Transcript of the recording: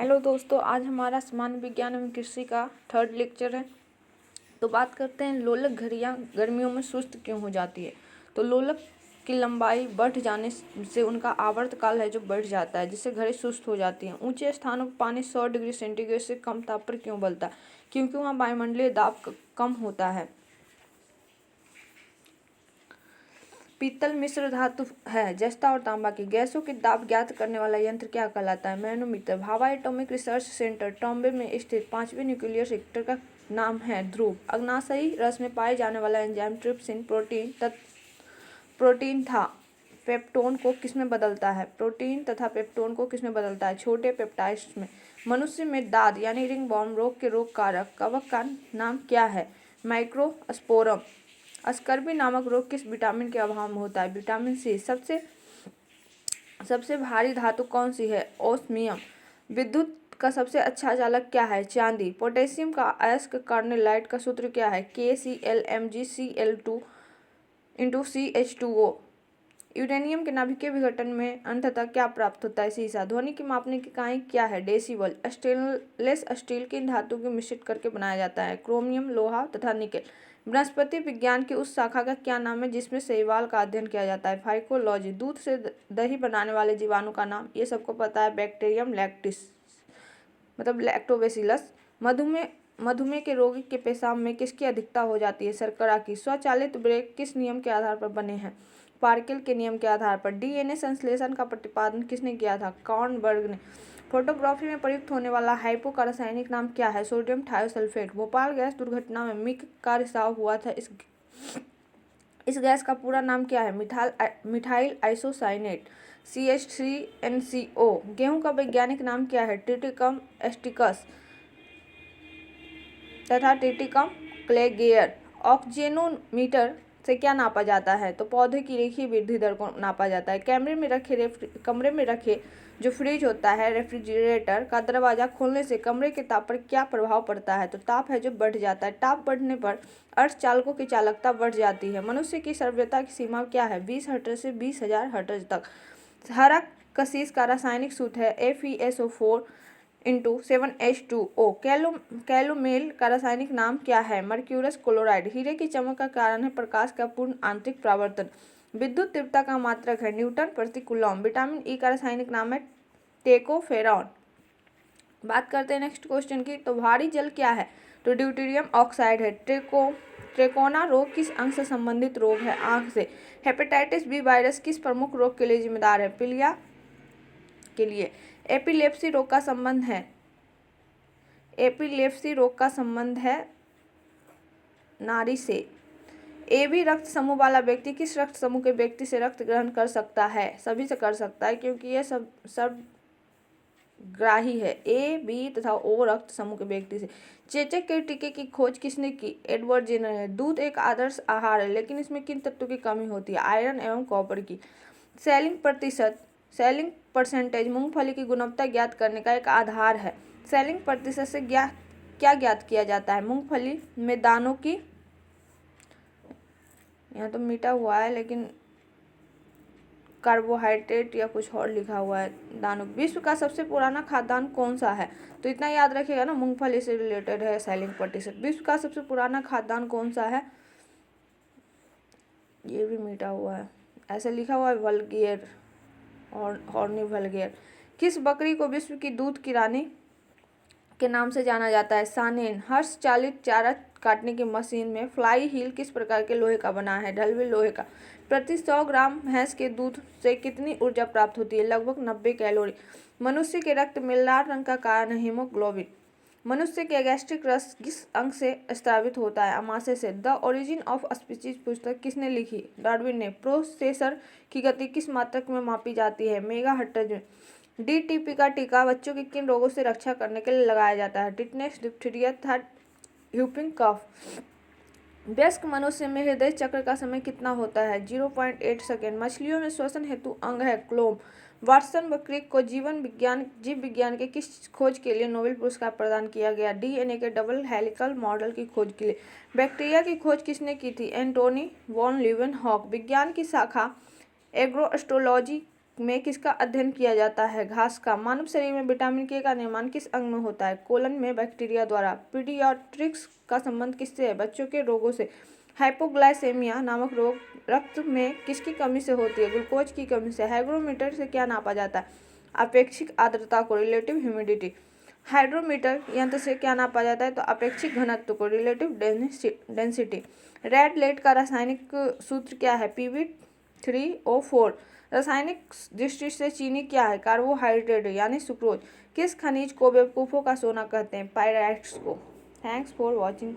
Hello दोस्तों, आज हमारा सामान्य विज्ञान एवं कृषि का थर्ड लेक्चर है। तो बात करते हैं लोलक घड़ियाँ गर्मियों में सुस्त क्यों हो जाती है। तो लोलक की लंबाई बढ़ जाने से उनका आवर्तकाल है जो बढ़ जाता है, जिससे घड़ी सुस्त हो जाती हैं। ऊंचे स्थानों पर पानी 100 डिग्री सेंटीग्रेड से कम ताप पर क्यों उबलता है? क्योंकि वहाँ वायुमंडलीय दाब कम होता है। पीतल मिश्र धातु है। जस्ता और तांबा की गैसों की दाब ज्ञात करने वाला यंत्र क्या कहलाता है? Manometer. Bhabha atomic research centre Trombay में स्थित 5वें न्यूक्लियर रिएक्टर का नाम है ध्रुव। अग्नाशयी रस में पाए जाने वाला एंजाइम ट्रिप्सिन प्रोटीन था पेप्टोन को किसमें बदलता है? प्रोटीन तथा पेप्टोन को किसमें बदलता है? छोटे पेप्टाइड्स में। मनुष्य में दाद यानी रिंग बॉर्म रोग के रोग कारक कवक का नाम क्या है? माइक्रोस्पोरम। स्कर्वी नामक रोग किस विटामिन के अभाव में होता है? Vitamin C. सबसे भारी धातु कौन सी है? ओस्मियम। विद्युत का सबसे अच्छा चालक क्या है? चांदी। पोटेशियम का अयस्क कार्नेलाइट का सूत्र क्या है? KCl MgCl2 × CH2O। यूरेनियम के नाभिकीय विघटन में अंततः क्या प्राप्त होता है? सीसा। ध्वनि की मापने की इकाई क्या है? डेसिबल। स्टेनलेस स्टील किन धातु के मिश्रित करके बनाया जाता है? क्रोमियम, लोहा तथा निकेल। वनस्पति विज्ञान की उस शाखा का क्या नाम है जिसमें शैवाल का अध्ययन किया जाता है? फाइकोलॉजी। दूध से दही बनाने वाले जीवाणु का नाम ये सबको पता है, बैक्टीरियम लैक्टिस मतलब लैक्टोबैसिलस। मधुमेह के रोगी के पेशाब में किसकी अधिकता हो जाती है? शर्करा की। स्वचालित ब्रेक किस नियम के आधार पर बने हैं? पार्किल के नियम के आधार पर। डीएनए संश्लेषण का प्रतिपादन किसने किया था? कॉर्नबर्ग ने। फोटोग्राफी में प्रयुक्त होने वाला हाइपो का रासायनिक नाम क्या है? Sodium thiosulphate. भोपाल गैस दुर्घटना में मिग का रिसाव हुआ था। इस गैस का पूरा नाम क्या है? Methyl isocyanate CH3NCO। गेहूं का वैज्ञानिक नाम क्या है? ट्रिटिकम एस्टिकस तथा ट्रिटिकम क्लेगेयर। ऑक्जेनोमीटर से क्या नापा जाता है? तो पौधे की रेखीय वृद्धि दर को नापा जाता है। कमरे में रखे जो फ्रिज होता है, रेफ्रिजरेटर का दरवाजा खोलने से कमरे के ताप पर क्या प्रभाव पड़ता है? तो ताप है जो बढ़ जाता है। ताप बढ़ने पर अर्धचालकों की चालकता बढ़ जाती है। मनुष्य की श्रव्यता की सीमा क्या है? 20 हर्ट्ज से 20,000 हर्ट्ज तक। हरा कशिश का रासायनिक सूत्र है FeSO4 × 7H2O। कैलोमेल का रासायनिक नाम क्या है? Mercurous chloride. हीरे की चमक का कारण है प्रकाश का पूर्ण आंतरिक परावर्तन। विद्युत तीव्रता का मात्रक है न्यूटन प्रति कूलॉम। विटामिन ई का रासायनिक नाम है टेकोफेरॉन। बात करते हैं नेक्स्ट क्वेश्चन की। तो भारी जल क्या है? तो ड्यूटेरियम ऑक्साइड है। ट्रेकोना रोग किस अंग से संबंधित रोग है? आंख से। हेपेटाइटिस बी वायरस किस प्रमुख रोग के लिए जिम्मेदार है? पीलिया के लिए। एपिलेप्सी रोग का संबंध है नाड़ी से। AB रक्त समूह वाला व्यक्ति किस रक्त समूह के व्यक्ति से रक्त ग्रहण कर सकता है? सभी से कर सकता है, क्योंकि यह सब ग्राही है। A, B तथा O रक्त समूह के व्यक्ति से। चेचक के टीके की खोज किसने की? एडवर्ड जेनर ने। दूध एक आदर्श आहार है, लेकिन इसमें किन तत्वों की कमी होती है? आयरन एवं कॉपर की। सेलिंग परसेंटेज मूंगफली की गुणवत्ता ज्ञात करने का एक आधार है। सेलिंग प्रतिशत से क्या ज्ञात किया जाता है? मूंगफली में दानों की, यहाँ तो मीठा हुआ है लेकिन कार्बोहाइड्रेट या कुछ और लिखा हुआ है दानों। विश्व का सबसे पुराना खाद्यान्न कौन सा है? तो इतना याद रखिएगा ना, मूंगफली से रिलेटेड है सेलिंग प्रतिशत। विश्व का सबसे पुराना खाद्यान्न कौन सा है? ये भी मीठा हुआ है, ऐसे लिखा हुआ है वल्गियर और हॉर्नी वल्गियर। किस बकरी को विश्व की दूध की रानी के नाम से जाना जाता है? सानेन। हर्ष चालित चारा काटने की मशीन में फ्लाई व्हील किस प्रकार के लोहे का बना है? ढलवे लोहे का। प्रति 100 ग्राम भैंस के दूध से कितनी ऊर्जा प्राप्त होती है? लगभग 90 कैलोरी। मनुष्य के रक्त में लाल रंग का कारण है हीमोग्लोबिन। मनुष्य के गैस्ट्रिक रस किस अंग से स्रावित होता है? आमाशय से। द ओरिजिन ऑफ स्पीसीज पुस्तक किसने लिखी? डार्विन ने। प्रोसेसर की गति किस मात्रक में मापी जाती है? मेगाहर्ट्ज में। DTP का टीका बच्चों की किन रोगों से रक्षा करने के लिए लगाया जाता है? टिटनेस, डिप्थीरिया तथा ह्यूपिंग कफ। वयस्क मनुष्य में हृदय चक्र का समय कितना होता है? 0.8 सेकेंड। मछलियों में श्वसन हेतु अंग है क्लोम। वाटसन व क्रिक को जीव विज्ञान के किस खोज के लिए नोबेल पुरस्कार प्रदान किया गया? DNA के डबल हेलिकल मॉडल की खोज के लिए। बैक्टीरिया की खोज किसने की थी? एंटोनी वॉन लीeuwenhoek। विज्ञान की शाखा एग्रोएस्ट्रोलॉजी में किसका अध्ययन किया जाता है? घास का। मानव शरीर में विटामिन के का निर्माण किस अंग में होता है? कोलन में बैक्टीरिया द्वारा। पीडियाट्रिक्स का संबंध किससे है? बच्चों के रोगों से। हाइपोग्लाइसेमिया नामक रोग रक्त में किसकी कमी से होती है? ग्लूकोज की कमी से। हाइग्रोमीटर से क्या नापा जाता है? अपेक्षिक आर्द्रता को, रिलेटिव ह्यूमिडिटी। हाइड्रोमीटर यंत्र से क्या नापा जाता है? तो अपेक्षिक घनत्व को, रिलेटिव डेंसिटी। रेड लेड का रासायनिक सूत्र क्या है? Pb3O4। रासायनिक दृष्टि से चीनी क्या है? कार्बोहाइड्रेट यानी सुक्रोज। किस खनिज को बेवकूफ़ों का सोना कहते हैं? पायराइट्स को। Thanks for watching.